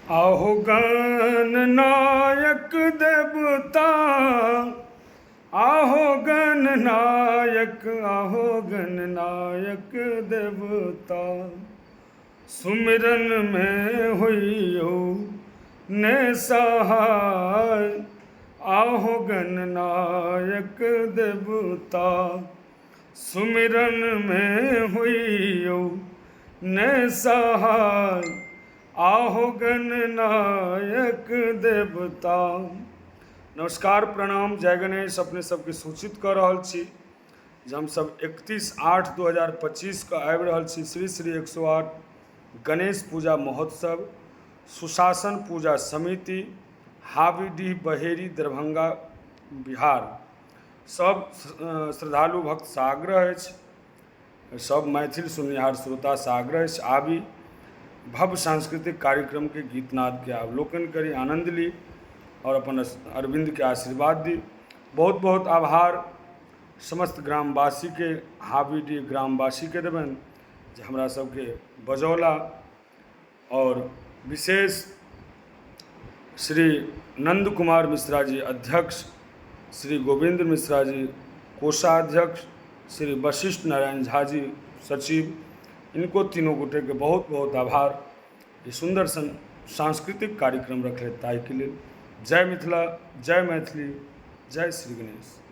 आहो गणनायक देवता, आहो गणनायक, आहो गणनायक देवता। सुमिरन में होइयो ने सहाय, आहो गणनायक देवता। सुमिरन में होइयो ने सहाय, आहो गणनायक देवता। नमस्कार, प्रणाम, जय गणेश। अपने सबके सूचित कर रहल छी जे हम सब 31/8/2025 के आबि रहल छी श्री श्री 108 गणेश पूजा महोत्सव सुशासन पूजा समिति हावीडीह बहेरी दरभंगा बिहार। सब श्रद्धालु भक्त से आग्रह अछि, सब मैथिल सुननिहार श्रोता से आग्रह अछि, आबी भव्य सांस्कृतिक कार्यक्रम के गीतनाद के अवलोकन करी, आनंद ली और अपन अरविंद के आशीर्वाद दी। बहुत बहुत आभार समस्त ग्रामवासी के, हावीडीह ग्रामवासी के देबनि जे हमरा सबके बजौला, और विशेष श्री नंद कुमार मिश्रा जी अध्यक्ष, श्री गोविंद मिश्रा जी कोषाध्यक्ष, श्री वशिष्ठ नारायण झा जी सचिव, इनको तीनों गोटे के बहुत बहुत आभार। ये सुंदर सांस्कृतिक कार्यक्रम रखे ताहि के लिए। जय मिथिला, जय मैथिली, जय श्री गणेश।